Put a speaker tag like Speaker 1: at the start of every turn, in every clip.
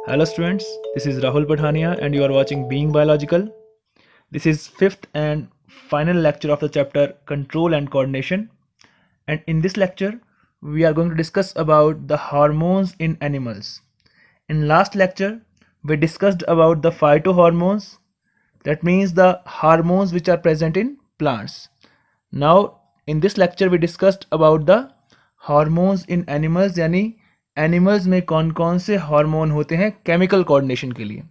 Speaker 1: Hello students, this is Rahul Padhania and you are watching Being Biological. This is fifth and final lecture of the chapter Control and Coordination. And in this lecture, we are going to discuss about the hormones in animals. In last lecture, we discussed about the phytohormones, that means the hormones which are present in plants. Now, in this lecture, we discussed about the hormones in animals, यानी animals में कौन कौन से hormone होते हैं chemical coordination के लिए।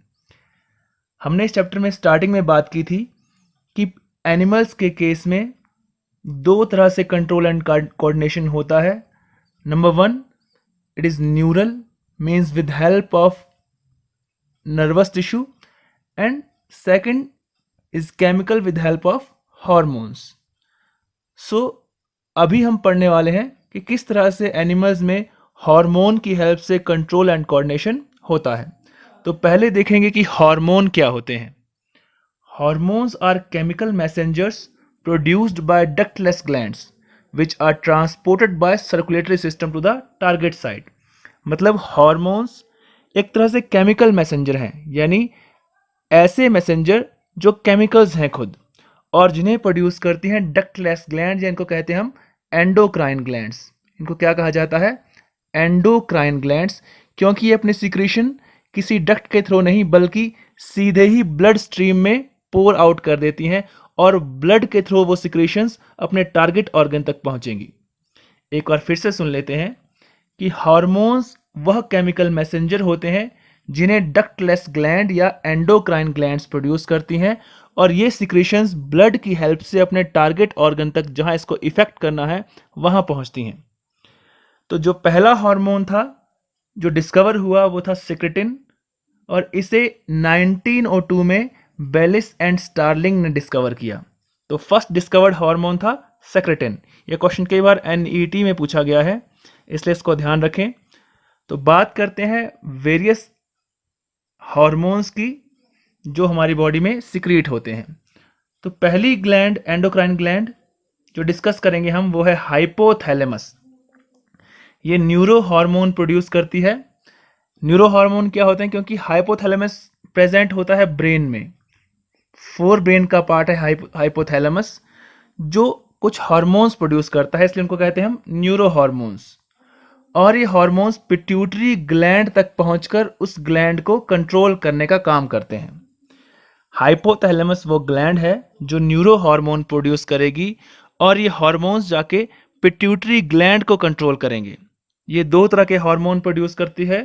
Speaker 1: हमने इस चैप्टर में स्टार्टिंग में बात की थी कि एनिमल्स के केस में दो तरह से कंट्रोल एंड कोऑर्डिनेशन होता है। Number one, it is neural, means with help of nervous tissue, and second is chemical with help of hormones. So अभी हम पढ़ने वाले हैं कि किस तरह से एनिमल्स में हार्मोन की हेल्प से कंट्रोल एंड कोऑर्डिनेशन होता है। तो पहले देखेंगे कि हार्मोन क्या होते हैं। Hormones are chemical messengers produced by ductless glands which are transported by circulatory system to the target site. मतलब हार्मोन्स एक तरह से केमिकल मैसेंजर हैं, यानी ऐसे मैसेंजर जो केमिकल्स हैं खुद, और जिन्हें प्रोड्यूस करती हैं डक्टलेस ग्लैंड, या इनको कहते हैं हम एंडोक्राइन ग्लैंड्स। इनको क्या कहा जाता है? एंडोक्राइन ग्लैंड्स, क्योंकि ये अपने सिक्रीशन किसी डक्ट के थ्रू नहीं बल्कि सीधे ही ब्लड स्ट्रीम में पोर आउट कर देती हैं, और ब्लड के थ्रू वो सिक्रीशंस अपने टारगेट ऑर्गन तक पहुंचेंगी। एक बार फिर से सुन लेते हैं कि हार्मोन्स वह केमिकल मैसेंजर होते हैं जिन्हें डक्टलेस ग्लैंड या एंडोक्राइन ग्लैंड्स प्रोड्यूस करती हैं, और ये सिक्रीशंस ब्लड की हेल्प से अपने टारगेट ऑर्गन तक, जहां इसको इफेक्ट करना है, वहां पहुंचती हैं। तो जो पहला हार्मोन था जो डिस्कवर हुआ वो था सिक्रेटिन, और इसे 1902 में बेलिस एंड स्टार्लिंग ने डिस्कवर किया। तो फर्स्ट डिस्कवर्ड हार्मोन था सेक्रेटिन। ये क्वेश्चन कई बार एनईटी में पूछा गया है, इसलिए इसको ध्यान रखें। तो बात करते हैं वेरियस हार्मोन्स की जो हमारी बॉडी में सिक्रीट होते हैं। तो पहली ग्लैंड, एंडोक्राइन ग्लैंड जो डिस्कस करेंगे हम, वो है हाइपोथैलेमस। ये न्यूरो हार्मोन प्रोड्यूस करती है। न्यूरो हार्मोन क्या होते हैं? क्योंकि हाइपोथैलेमस प्रेजेंट होता है ब्रेन में, फोर ब्रेन का पार्ट है हाइपोथैलेमस, जो कुछ हार्मोन्स प्रोड्यूस करता है, इसलिए उनको कहते हैं हम न्यूरो हार्मोन्स। और ये हार्मोन्स पिट्यूटरी ग्लैंड तक पहुंचकर उस ग्लैंड को कंट्रोल करने का काम करते हैं। हाइपोथैलेमस वो ग्लैंड है जो न्यूरो हार्मोन प्रोड्यूस करेगी, और ये हार्मोन्स जाके पिट्यूटरी ग्लैंड को कंट्रोल करेंगे। ये दो तरह के हार्मोन प्रोड्यूस करती है,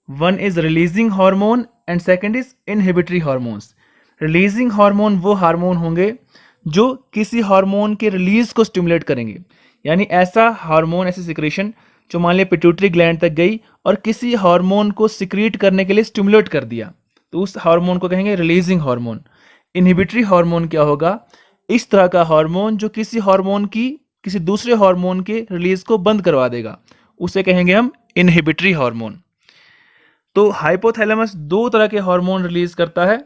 Speaker 1: one is releasing hormone and second is inhibitory hormones. Releasing hormone वो हार्मोन होंगे जो किसी हार्मोन के रिलीज को स्टिमुलेट करेंगे, यानी ऐसा हार्मोन, ऐसी सिक्रेशन जो मान लिया पिट्यूटरी ग्लैंड तक गई और किसी हार्मोन को सिक्रीट करने के लिए स्टिमुलेट कर दिया, तो उस हार्मोन को कहेंगे रिलीजिंग हार्मोन। इनहिबिटरी हार्मोन क्या होगा? इस तरह का हार्मोन जो किसी हार्मोन की किसी दूसरे हार्मोन के रिलीज को बंद करवा देगा, उसे कहेंगे हम इनहिबिटरी हार्मोन। तो हाइपोथैलेमस दो तरह के हार्मोन रिलीज करता है,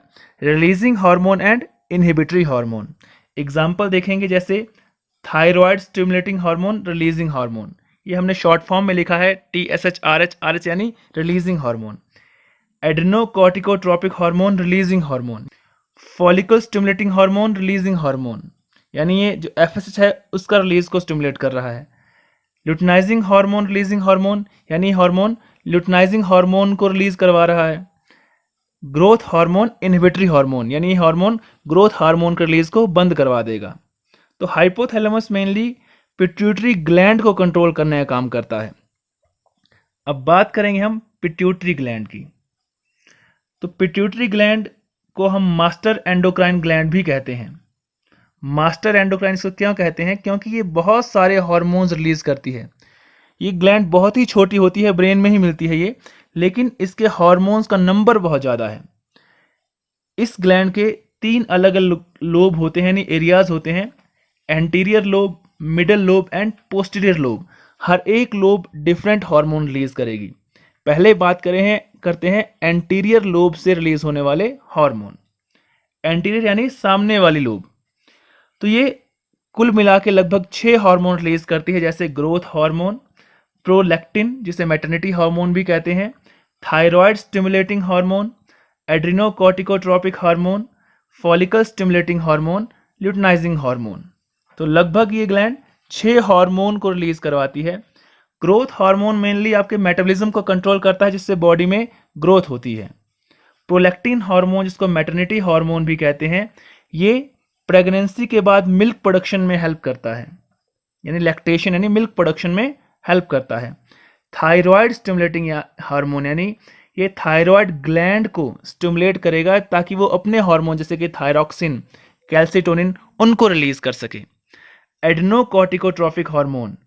Speaker 1: releasing hormone and inhibitory hormone. Example देखेंगे जैसे thyroid stimulating hormone, releasing hormone. ये हमने शॉर्ट फॉर्म में लिखा है TSH, RH यानी releasing hormone. Adrenocorticotropic hormone, releasing hormone. Follicle stimulating hormone, releasing hormone, यानी ये जो FSH है उसका रिलीज को स्टिमुलेट कर रहा है। ल्यूटिनाइजिंग हार्मोन, रिलीजिंग हार्मोन, यानी हार्मोन ल्यूटिनाइजिंग हार्मोन को रिलीज करवा रहा है। ग्रोथ हार्मोन, इनहिबिटरी हार्मोन, यानी ये हार्मोन ग्रोथ हार्मोन के रिलीज को बंद करवा देगा। तो हाइपोथैलेमस मेनली पिट्यूटरी ग्लैंड को कंट्रोल करने का काम करता है। अब बात करेंगे हम पिट्यूटरी ग्लैंड की। तो पिट्यूटरी ग्लैंड को हम मास्टर एंडोक्राइन ग्लैंड भी कहते हैं। मास्टर एंडोक्राइन इसको क्यों कहते हैं? क्योंकि ये बहुत सारे हार्मोन्स रिलीज करती है। ये ग्लैंड बहुत ही छोटी होती है, ब्रेन में ही मिलती है ये, लेकिन इसके हार्मोन्स का नंबर बहुत ज़्यादा है। इस ग्लैंड के तीन अलग अलग लोब होते हैं, यानी एरियाज होते हैं, anterior lobe, middle lobe and posterior lobe. हर एक लोब डिफरेंट हार्मोन रिलीज करेगी। पहले बात करते हैं एंटीरियर लोब से रिलीज होने वाले हार्मोन। एंटीरियर यानी सामने वाली लोब। तो ये कुल मिला के लगभग 6 हार्मोन रिलीज करती है, जैसे ग्रोथ हार्मोन, प्रोलैक्टिन जिसे मैटरनिटी हार्मोन भी कहते हैं, thyroid stimulating hormone, adrenocorticotropic hormone, follicle stimulating hormone, luteinizing hormone. तो लगभग ये ग्लैंड 6 हार्मोन को रिलीज करवाती है। ग्रोथ हार्मोन मेनली आपके मेटाबॉलिज्म को कंट्रोल करता है, जिससे बॉडी में ग्रोथ होती है। प्रोलैक्टिन हार्मोन, जिसको मैटरनिटी हार्मोन भी कहते हैं, ये प्रेगनेंसी के बाद मिल्क प्रोडक्शन में हेल्प करता है, यानी लैक्टेशन यानी मिल्क प्रोडक्शन में हेल्प करता है। थायराइड स्टिमुलेटिंग हार्मोन, यानी ये थायराइड ग्लैंड को स्टिमुलेट करेगा ताकि वो अपने हार्मोन जैसे कि थायरॉक्सिन, कैल्सिटोनिन उनको रिलीज कर सके। एड्रिनोकॉर्टिकोट्रोपिक हार्मोन,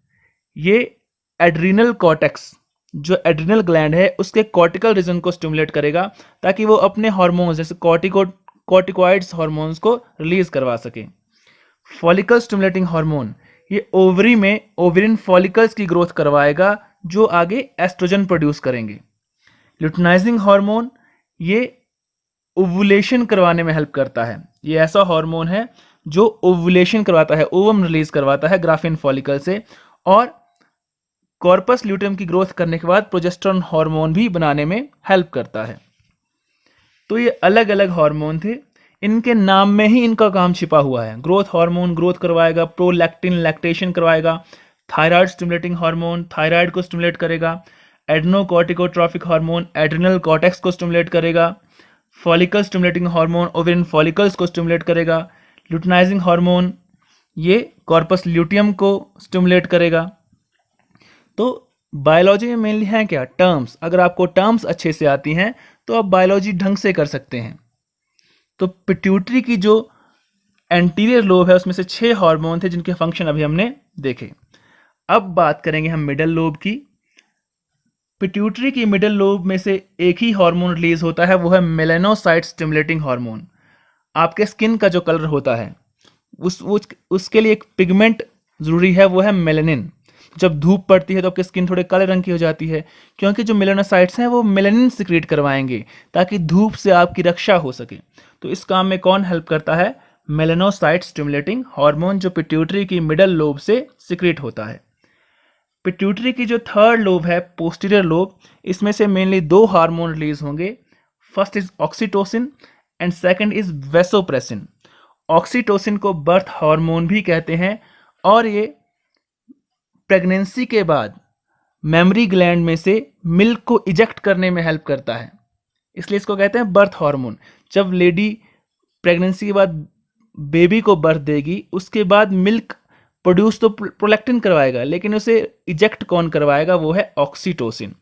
Speaker 1: ये एड्रिनल कॉर्टेक्स, जो एड्रिनल ग्लैंड है उसके कॉर्टिकल रीजन को स्टिमुलेट करेगा ताकि वो अपने हार्मोन्स जैसे कॉर्टिकॉइड्स हार्मोन्स को रिलीज करवा सके। फॉलिकल स्टिमुलेटिंग हार्मोन, ये ओवरी में ओवरिन फॉलिकल्स की ग्रोथ करवाएगा जो आगे एस्ट्रोजन प्रोड्यूस करेंगे। ल्यूटिनाइजिंग हार्मोन, ये ओवुलेशन करवाने में हेल्प करता है। ये ऐसा हार्मोन है जो ओवुलेशन करवाता है, ओवम रिलीज करवाता है ग्राफिन फॉलिकल से, और कॉर्पस ल्यूटियम की ग्रोथ करने के बाद प्रोजेस्टेरोन हार्मोन भी बनाने में हेल्प करता है। तो ये अलग अलग हार्मोन थे, इनके नाम में ही इनका काम छिपा हुआ है। ग्रोथ हार्मोन ग्रोथ करवाएगा, प्रोलैक्टिन लैक्टेशन करवाएगा, थायराइड स्टिमुलेटिंग हार्मोन थायराइड को स्टिमुलेट करेगा, एड्रिनोकॉर्टिकोट्रोपिक हार्मोन एड्रिनल कॉर्टेक्स को स्टिमुलेट करेगा, follicle stimulating hormone ovarian follicles को स्टिमुलेट करेगा, ल्यूटिनाइजिंग हार्मोन ये कॉर्पस ल्यूटियम को स्टिमुलेट करेगा। तो बायोलॉजी में मेनली हैं क्या टर्म्स, अगर आपको टर्म्स अच्छे से आती हैं तो आप बायोलॉजी ढंग से कर सकते हैं। तो पिट्यूटरी की जो एंटीरियर लोब है उसमें से 6 हार्मोन थे जिनके फंक्शन अभी हमने देखे। अब बात करेंगे हम मिडल लोब की। पिट्यूटरी की मिडल लोब में से एक ही हार्मोन रिलीज होता है, वो है मेलेनोसाइट स्टिमुलेटिंग हार्मोन। आपके स्किन का जो कलर होता है उसके लिए एक पिगमेंट जरूरी है, वो है मेलेनिन। जब धूप पड़ती है तो आपकी स्किन थोड़े काले रंग की हो जाती है, क्योंकि जो मेलेनोसाइट्स हैं वो मेलेनिन सिक्रीट करवाएंगे ताकि धूप से आपकी रक्षा हो सके। तो इस काम में कौन हेल्प करता है? मेलेनोसाइट स्टिमुलेटिंग हार्मोन, जो पिट्यूटरी की मिडल लोब से सिक्रीट होता है। पिट्यूटरी की जो थर्ड लोब है पोस्टीरियर लोब, इसमें से मेनली 2 हार्मोन रिलीज होंगे। First is oxytocin and second is vasopressin. Oxytocin को बर्थ हार्मोन भी कहते हैं और ये प्रेगनेंसी के बाद मेमरी ग्लैंड में से मिल्क को इजेक्ट करने में हेल्प करता है, इसलिए इसको कहते हैं बर्थ हार्मोन। जब लेडी प्रेगनेंसी के बाद बेबी को बर्थ देगी उसके बाद मिल्क प्रोड्यूस तो प्रोलैक्टिन करवाएगा, लेकिन उसे इजेक्ट कौन करवाएगा? वो है ऑक्सीटोसिन।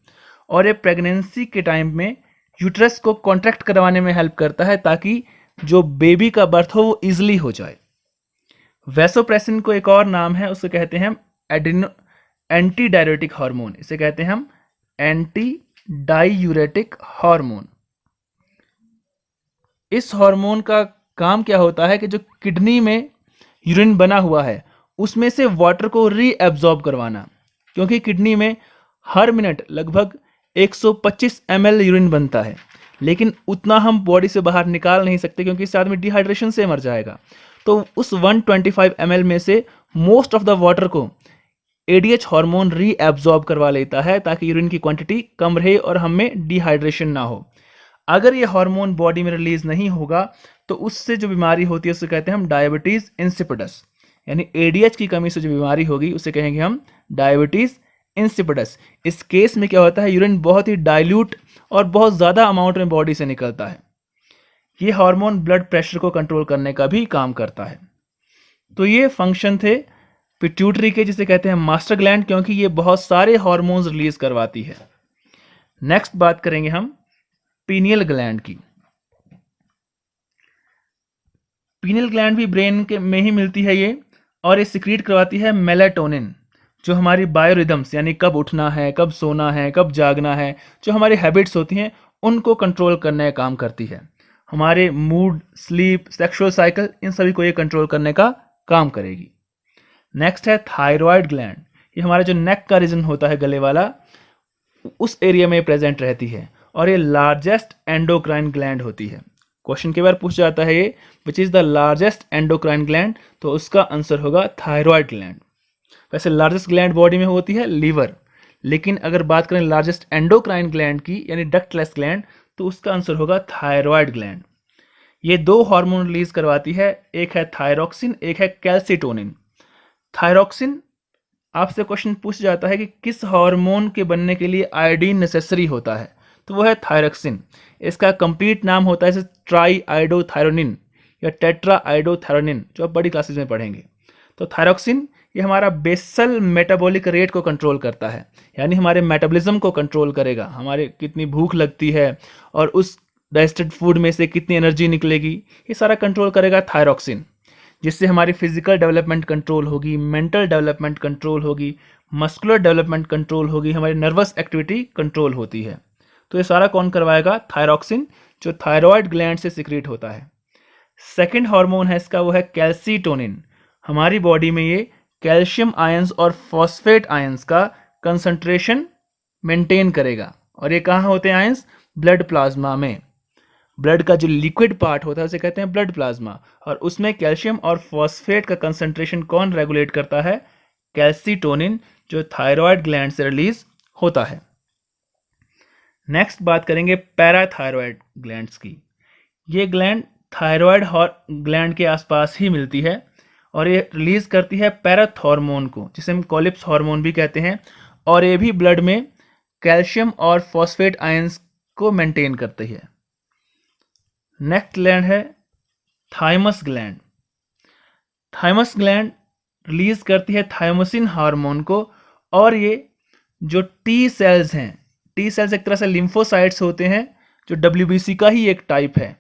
Speaker 1: और ये प्रेगनेंसी के टाइम में यूट्रस को कॉन्ट्रैक्ट करवाने में हेल्प करता है ताकि जो बेबी का बर्थ हो वो इजिली हो जाए। वेसोप्रेसिन को एक और नाम है, उसे कहते हैं हम एंटी डाययूरेटिक हार्मोन, इसे कहते हैं हम एंटी डाययूरेटिक हार्मोन। इस हार्मोन का काम क्या होता है कि जो किडनी में यूरिन बना हुआ है उसमें से वाटर को रीएब्जॉर्ब करवाना, क्योंकि किडनी में हर मिनट लगभग 125 ml यूरिन बनता है, लेकिन उतना हम बॉडी से बाहर निकाल नहीं सकते क्योंकि इससे आदमी डिहाइड्रेशन से मर जाएगा। तो उस 125 ml में से मोस्ट ऑफ द वाटर को ADH हार्मोन रीएब्जॉर्ब करवा लेता है ताकि यूरिन की क्वांटिटी कम रहे और हमें डिहाइड्रेशन ना हो। अगर ये हार्मोन बॉडी में रिलीज नहीं होगा तो उससे जो बीमारी होती है उसे कहते हैं हम डायबिटीज इंसिपिडस, यानी ADH की कमी से जो बीमारी होगी उसे कहेंगे हम डायबिटीज इंसिपिडस। इस केस में क्या होता है, यूरिन बहुत ही डाइल्यूट और बहुत ज़्यादा अमाउंट में बॉडी से निकलता है। ये हार्मोन ब्लड प्रेशर को कंट्रोल करने का भी काम करता है। तो ये फंक्शन थे पिट्यूटरी के, जिसे कहते हैं मास्टर ग्लैंड, क्योंकि ये बहुत सारे हार्मोन्स रिलीज करवाती है। नेक्स्ट बात करेंगे हम पीनियल ग्लैंड की। पीनियल ग्लैंड भी ब्रेन के में ही मिलती है ये, और ये सिक्रीट करवाती है मेलाटोनिन, जो हमारी बायोरिदम्स यानी कब उठना है, कब सोना है, कब जागना है, जो हमारी हैबिट्स होती हैं उनको कंट्रोल करने का काम करती है। हमारे मूड, स्लीप, सेक्सुअल साइकिल, इन सभी को ये कंट्रोल करने का काम करेगी। नेक्स्ट है थायराइड ग्लैंड। ये हमारा जो नेक का रीजन होता है गले वाला, उस एरिया में प्रेजेंट रहती है और ये लार्जेस्ट एंडोक्राइन ग्लैंड होती है। क्वेश्चन के बार पूछा जाता है ये which is the largest endocrine gland, तो उसका आंसर होगा थायराइड ग्लैंड। वैसे लार्जेस्ट ग्लैंड बॉडी में होती है लीवर, लेकिन अगर बात करें लार्जेस्ट एंडोक्राइन ग्लैंड की यानी डक्टलेस ग्लैंड, तो उसका आंसर होगा थायराइड ग्लैंड। ये दो हार्मोन रिलीज करवाती है, एक है थायरोक्सिन, एक है कैल्सिटोनिन। थायरोक्सिन, आपसे क्वेश्चन पूछ जाता है कि किस हार्मोन के बनने के लिए आयोडीन नेसेसरी होता है, तो वो है थायरोक्सिन। इसका कंप्लीट नाम होता है जैसे ट्राई आयोडोथायरोनिन या टेट्रा आयोडोथायरोनिन, जो आप बड़ी क्लासेस में पढ़ेंगे। तो थायरोक्सिन ये हमारा बेसल मेटाबॉलिक रेट को कंट्रोल करता है, यानी हमारे मेटाबॉलिज्म को कंट्रोल करेगा, हमारे कितनी भूख लगती है और उस डाइजेस्टेड फूड में से कितनी एनर्जी निकलेगी, ये सारा कंट्रोल करेगा थायरोक्सिन, जिससे हमारी फिजिकल डेवलपमेंट कंट्रोल होगी, मेंटल डेवलपमेंट कंट्रोल होगी, मस्कुलर डेवलपमेंट कंट्रोल होगी, हमारी नर्वस एक्टिविटी कंट्रोल होती है। तो ये सारा कौन करवाएगा? थायरोक्सिन, जो थायराइड ग्लैंड से सिक्रीट होता है। सेकेंड हार्मोन है इसका, वो है कैल्सिटोनिन। हमारी बॉडी में ये कैल्शियम आयंस और फॉस्फेट आयंस का कंसंट्रेशन मेंटेन करेगा। और ये कहाँ होते हैं आयंस? ब्लड प्लाज्मा में। ब्लड का जो लिक्विड पार्ट होता है उसे कहते हैं ब्लड प्लाज्मा, और उसमें कैल्शियम और फॉस्फेट का कंसंट्रेशन कौन रेगुलेट करता है? कैल्सिटोनिन, जो थायराइड ग्लैंड से रिलीज होता है। नेक्स्ट बात करेंगे पैराथायरॉयड ग्लैंड्स की। ये ग्लैंड थायराइड ग्लैंड के आसपास ही मिलती है और ये रिलीज करती है पैराथ हार्मोन को, जिसे हम कोलिप्स हार्मोन भी कहते हैं, और ये भी ब्लड में कैल्शियम और फॉस्फेट आयंस को मेंटेन करती है। नेक्स्ट ग्लैंड है thymus gland. Thymus gland release करती है थाइमोसिन हार्मोन को, और ये जो टी सेल्स हैं, टी सेल्स एक तरह से लिम्फोसाइट्स होते हैं, जो WBC का ही एक टाइप है,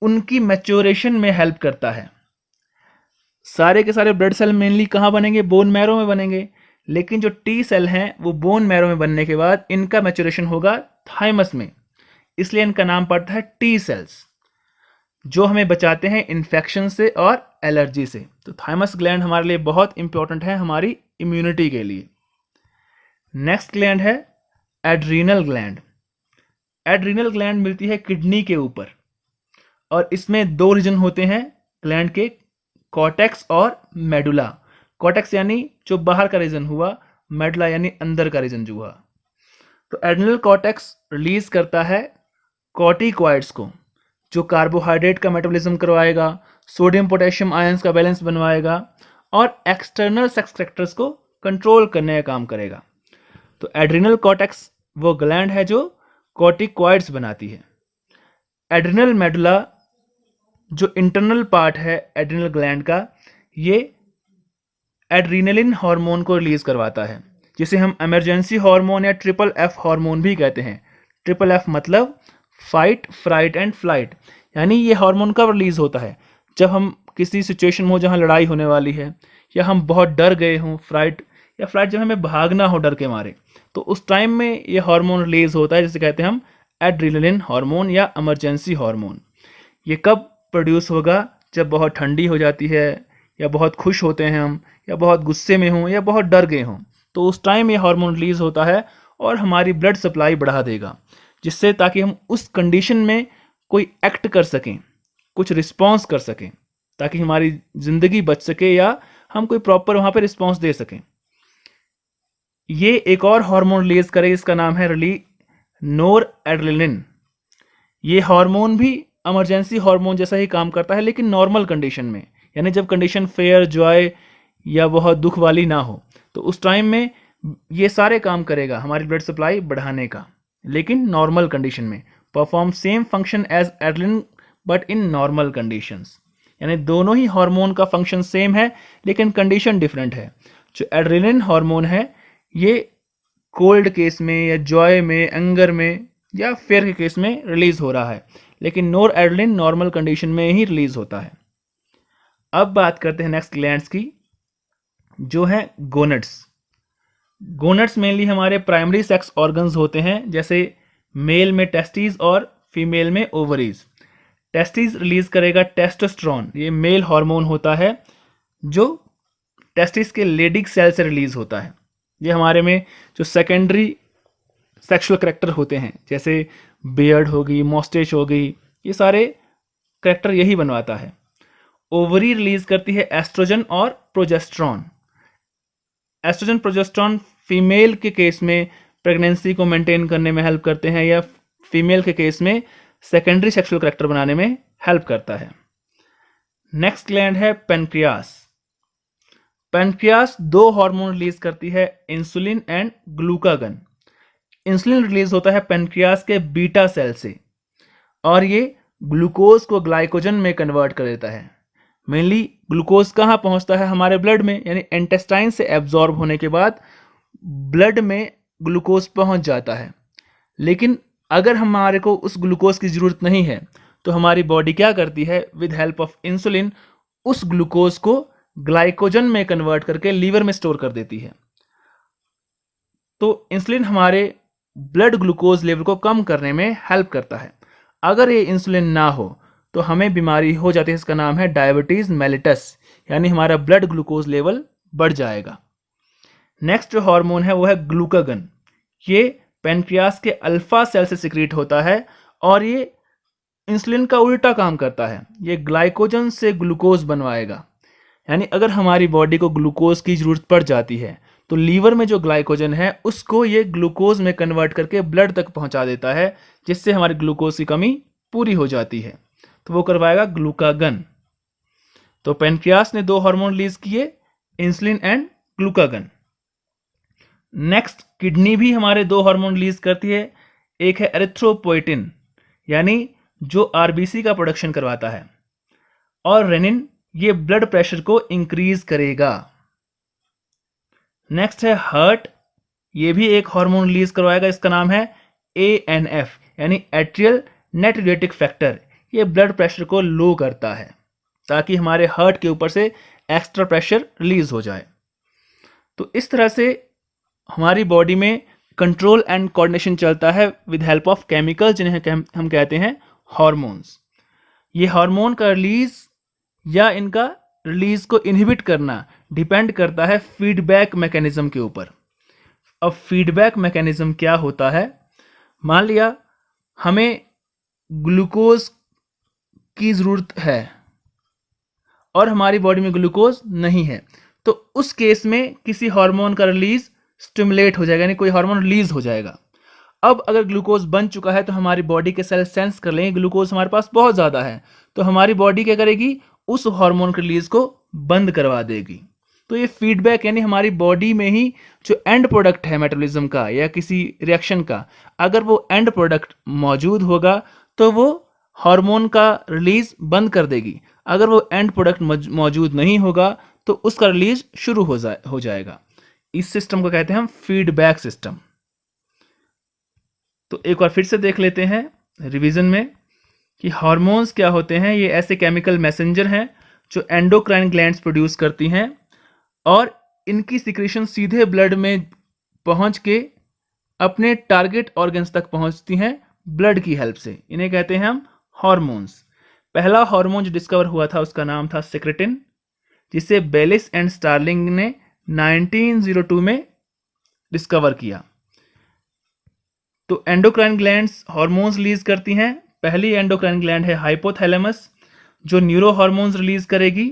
Speaker 1: उनकी मैच्योरेशन में हेल्प करता है। सारे के सारे ब्लड सेल मेनली कहाँ बनेंगे? बोन मैरो में बनेंगे, लेकिन जो टी सेल हैं वो बोन मैरो में बनने के बाद इनका मैच्योरेशन होगा थाइमस में, इसलिए इनका नाम पड़ता है टी सेल्स, जो हमें बचाते हैं इन्फेक्शन से और एलर्जी से। तो थाइमस ग्लैंड हमारे लिए बहुत इंपॉर्टेंट है हमारी इम्यूनिटी के लिए। नेक्स्ट ग्लैंड है एड्रीनल ग्लैंड। एड्रीनल ग्लैंड मिलती है किडनी के ऊपर, और इसमें दो रीजन होते हैं ग्लैंड के, कॉर्टेक्स और मेडुला। कॉर्टेक्स यानी जो बाहर का रीजन हुआ, मेडुला यानी अंदर का रीजन जो हुआ। तो एड्रिनल कॉर्टेक्स रिलीज करता है कॉर्टिकॉइड्स को, जो कार्बोहाइड्रेट का मेटाबॉलिज्म करवाएगा, सोडियम पोटेशियम आयंस का बैलेंस बनवाएगा और एक्सटर्नल सेक्स फैक्टर्स को कंट्रोल करने का काम करेगा। तो एड्रिनल कॉर्टेक्स वो ग्लैंड है जो कॉर्टिकॉइड्स बनाती है। एड्रिनल मेडुला जो इंटरनल पार्ट है एड्रिनल ग्लैंड का, ये एड्रीनलिन हार्मोन को रिलीज करवाता है, जिसे हम इमरजेंसी हार्मोन या FFF हार्मोन भी कहते हैं। FFF मतलब फाइट, फ्राइट एंड फ्लाइट, यानी ये हार्मोन कब रिलीज होता है? जब हम किसी सिचुएशन में हो जहाँ लड़ाई होने वाली है, या हम बहुत डर गए हों, फ्राइट या फ्लाइट जब हमें भागना हो डर के मारे, तो उस टाइम में ये हार्मोन रिलीज होता है, जिसे कहते हैं हम एड्रीनलिन हार्मोन या इमरजेंसी हार्मोन। ये कब प्रोड्यूस होगा? जब बहुत ठंडी हो जाती है, या बहुत खुश होते हैं हम, या बहुत गुस्से में हों, या बहुत डर गए हों, तो उस टाइम ये हार्मोन रिलीज होता है और हमारी ब्लड सप्लाई बढ़ा देगा, जिससे ताकि हम उस कंडीशन में कोई एक्ट कर सकें, कुछ रिस्पॉन्स कर सकें, ताकि हमारी ज़िंदगी बच सके या हम कोई प्रॉपर वहाँ पे रिस्पॉन्स दे सकें। ये एक और हार्मोन रिलीज करे, इसका नाम है नोर एड्रेनलिन। ये हार्मोन भी इमरजेंसी हार्मोन जैसा ही काम करता है, लेकिन नॉर्मल कंडीशन में, यानी जब कंडीशन फेयर, जॉय या बहुत दुख वाली ना हो, तो उस टाइम में ये सारे काम करेगा हमारी ब्लड सप्लाई बढ़ाने का, लेकिन नॉर्मल कंडीशन में। Perform same function as adrenaline but in normal conditions, यानी दोनों ही हार्मोन का फंक्शन सेम है लेकिन कंडीशन डिफरेंट है। जो एड्रेनलिन हार्मोन है ये कोल्ड केस में या जॉय में, एंगर में या फेयर के केस में रिलीज हो रहा है, लेकिन नोर एड्रेनलिन नॉर्मल कंडीशन में ही रिलीज होता है। अब बात करते हैं नेक्स्ट ग्लैंड्स की, जो है गोनेड्स। गोनेड्स मेनली हमारे प्राइमरी सेक्स ऑर्गन्स होते हैं, जैसे मेल में टेस्टिस और फीमेल में ओवरीज। टेस्टिस रिलीज करेगा टेस्टोस्टेरोन, ये मेल हार्मोन होता है जो टेस्टिस के लेडिक सेल से रिलीज होता है। ये हमारे में जो सेकेंडरी सेक्सुअल करैक्टर होते हैं, जैसे बियर्ड होगी, मॉस्टेच हो गई, ये सारे करैक्टर यही बनवाता है। ओवरी रिलीज करती है एस्ट्रोजन और प्रोजेस्टेरॉन। एस्ट्रोजन प्रोजेस्टेरॉन फीमेल के केस में प्रेगनेंसी को मेंटेन करने में हेल्प करते हैं, या फीमेल के केस में सेकेंडरी सेक्सुअल करैक्टर बनाने में हेल्प करता है। नेक्स्ट ग्लैंड है पेनक्रियास। पेनक्रियास दो हार्मोन रिलीज करती है, insulin and glucagon. Insulin release होता है पेनक्रियास के बीटा सेल से और ये ग्लूकोज को ग्लाइकोजन में कन्वर्ट कर देता है। मेनली ग्लूकोज कहाँ पहुंचता है? हमारे ब्लड में, यानी इंटेस्टाइन से एब्जॉर्ब होने के बाद ब्लड में ग्लूकोज पहुंच जाता है। लेकिन अगर हमारे को उस ग्लूकोज की ज़रूरत नहीं है तो हमारी बॉडी क्या करती है? विद हेल्प ऑफ इंसुलिन उस ग्लूकोज को ग्लाइकोजन में कन्वर्ट करके लीवर में स्टोर कर देती है। तो इंसुलिन हमारे ब्लड ग्लूकोज लेवल को कम करने में हेल्प करता है। अगर ये इंसुलिन ना हो तो हमें बीमारी हो जाती है, इसका नाम है डायबिटीज़ मेलिटस, यानी हमारा ब्लड ग्लूकोज लेवल बढ़ जाएगा। नेक्स्ट जो हार्मोन है वो है ग्लूकागन। ये पेनक्रियास के अल्फा सेल से सिक्रीट होता है और ये इंसुलिन का उल्टा काम करता है। ये ग्लाइकोजन से ग्लूकोज बनवाएगा, यानी अगर हमारी बॉडी को ग्लूकोज की ज़रूरत पड़ जाती है तो लीवर में जो ग्लाइकोजन है उसको ये ग्लूकोज में कन्वर्ट करके ब्लड तक पहुंचा देता है, जिससे हमारी ग्लूकोज की कमी पूरी हो जाती है। तो वो करवाएगा ग्लूकागन। तो पेनक्रियास ने दो हार्मोन रिलीज किए, insulin and glucagon. Next kidney भी हमारे दो हार्मोन रिलीज करती है। एक है एरिथ्रोपोइटिन, यानी जो आरबीसी का प्रोडक्शन करवाता है, और रेनिन, ये ब्लड प्रेशर को इंक्रीज करेगा। नेक्स्ट है हार्ट, ये भी एक हार्मोन रिलीज करवाएगा, इसका नाम है ANF, यानी एट्रियल नाइट्रेटिक फैक्टर। ये ब्लड प्रेशर को लो करता है ताकि हमारे हार्ट के ऊपर से एक्स्ट्रा प्रेशर रिलीज हो जाए। तो इस तरह से हमारी बॉडी में कंट्रोल एंड कोऑर्डिनेशन चलता है विद हेल्प ऑफ केमिकल्स, जिन्हें हम कहते हैं हार्मोन्स। ये हार्मोन का रिलीज या इनका रिलीज को इनहिबिट करना डिपेंड करता है फीडबैक मैकेनिज्म के ऊपर। अब फीडबैक मैकेनिज्म क्या होता है? मान लिया हमें ग्लूकोज की ज़रूरत है और हमारी बॉडी में ग्लूकोज नहीं है, तो उस केस में किसी हार्मोन का रिलीज स्टिमुलेट हो जाएगा, यानी कोई हार्मोन रिलीज हो जाएगा। अब अगर ग्लूकोज बन चुका है तो हमारी बॉडी के सेल सेंस कर लेंगे ग्लूकोज हमारे पास बहुत ज़्यादा है, तो हमारी बॉडी क्या करेगी? उस हार्मोन के रिलीज को बंद करवा देगी। तो ये फीडबैक, यानी हमारी बॉडी में ही जो एंड प्रोडक्ट है मेटाबॉलिज्म का या किसी रिएक्शन का, अगर वो एंड प्रोडक्ट मौजूद होगा तो वो हार्मोन का रिलीज बंद कर देगी। अगर वो एंड प्रोडक्ट मौजूद नहीं होगा तो उसका रिलीज शुरू हो जाएगा। इस सिस्टम को कहते हैं हम फीडबैक सिस्टम। तो एक बार फिर से देख लेते हैं रिवीजन में कि हार्मोन्स क्या होते हैं। ये ऐसे केमिकल मैसेंजर हैं जो एंडोक्राइन ग्लैंड्स प्रोड्यूस करती हैं और इनकी सिक्रीशन सीधे ब्लड में पहुंच के अपने टारगेट ऑर्गन्स तक पहुंचती हैं ब्लड की हेल्प से। इन्हें कहते हैं हम हार्मोन्स। पहला हार्मोन जो डिस्कवर हुआ था उसका नाम था सेक्रेटिन, जिसे बेलिस एंड स्टार्लिंग ने 1902 में डिस्कवर किया। तो एंडोक्राइन ग्लैंड्स हार्मोन्स रिलीज करती हैं। पहली एंडोक्राइन ग्लैंड है हाइपोथैलेमस, जो न्यूरो हार्मोन्स रिलीज करेगी,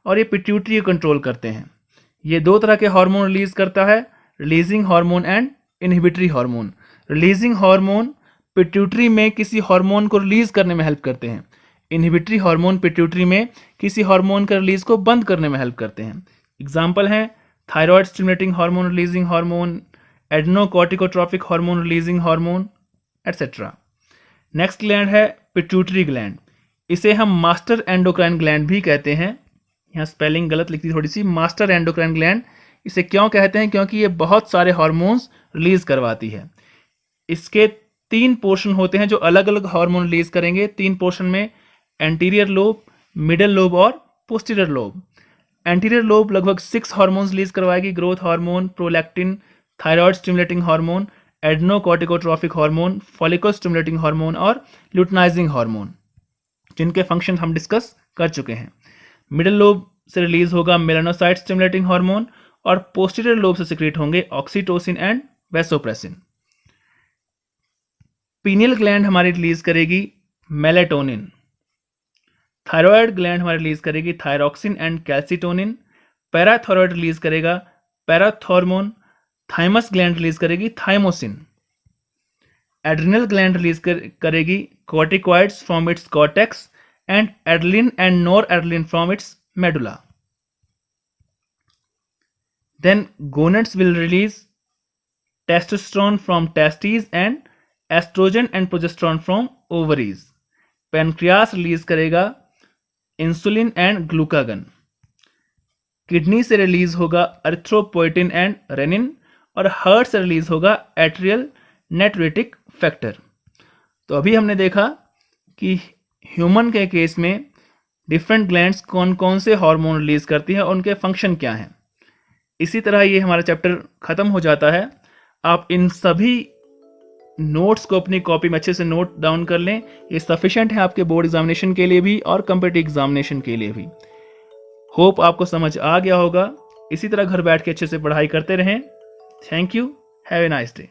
Speaker 1: और ये पिट्यूटरी को कंट्रोल करते हैं। ये दो तरह के हार्मोन रिलीज करता है, releasing hormone and inhibitory hormone. Releasing hormone pituitary में किसी हार्मोन को रिलीज करने में हेल्प करते हैं। इनहिबिटरी हार्मोन पिट्यूटरी में किसी हार्मोन का रिलीज को बंद करने में हेल्प करते हैं। एग्जाम्पल हैं thyroid stimulating hormone releasing hormone, adrenocorticotropic hormone releasing hormone, etcetera. Next gland है पिट्यूटरी ग्लैंड। इसे हम मास्टर एंडोक्राइन ग्लैंड भी कहते हैं। यहाँ स्पेलिंग गलत लिखी थोड़ी सी, मास्टर एंडोक्राइन ग्लैंड। इसे क्यों कहते हैं? क्योंकि ये बहुत सारे हार्मोन्स रिलीज करवाती है। इसके 3 पोर्शन होते हैं जो अलग अलग हार्मोन रिलीज करेंगे। 3 पोर्शन में एंटीरियर लोब, मिडल लोब और पोस्टीरियर लोब। एंटीरियर लोब लगभग 6 हार्मोन्स रिलीज करवाएगी, growth hormone, prolactin, thyroid stimulating hormone, adrenocorticotropic hormone, follicle stimulating hormone और ल्यूटिनाइजिंग हार्मोन, जिनके फंक्शन हम डिस्कस कर चुके हैं। मिडल लोब से रिलीज होगा मेलानोसाइट स्टिमुलेटिंग हार्मोन और पोस्टीरियर लोब से सिक्रीट होंगे oxytocin and vasopressin. Pineal gland हमारी रिलीज करेगी मेलेटोनिन। थायराइड ग्लैंड हमारी रिलीज करेगी thyroxine and calcitonin. Parathyroid release करेगा पैराथॉर्मोन, थाइमस ग्लैंड रिलीज करेगी थाइमोसिन। एड्रिनल ग्लैंड रिलीज करेगी corticoids from its cortex and adrenaline and nor adrenaline from its medulla. Then gonads will release testosterone from testes and estrogen and progesterone from ovaries. Pancreas release करेगा insulin and glucagon. Kidney से release होगा erythropoietin and rennin और heart से release होगा atrial नेट्रेटिक factor. तो अभी हमने देखा कि ह्यूमन के केस में डिफरेंट ग्लैंड्स कौन कौन से हार्मोन रिलीज करती हैं और उनके फंक्शन क्या हैं। इसी तरह ये हमारा चैप्टर ख़त्म हो जाता है। आप इन सभी नोट्स को अपनी कॉपी में अच्छे से नोट डाउन कर लें, ये सफिशिएंट है आपके बोर्ड एग्जामिनेशन के लिए भी और कॉम्पिटिटिव एग्जामिनेशन के लिए भी। होप आपको समझ आ गया होगा। इसी तरह घर बैठ के अच्छे से पढ़ाई करते रहें। Thank you, have a nice day.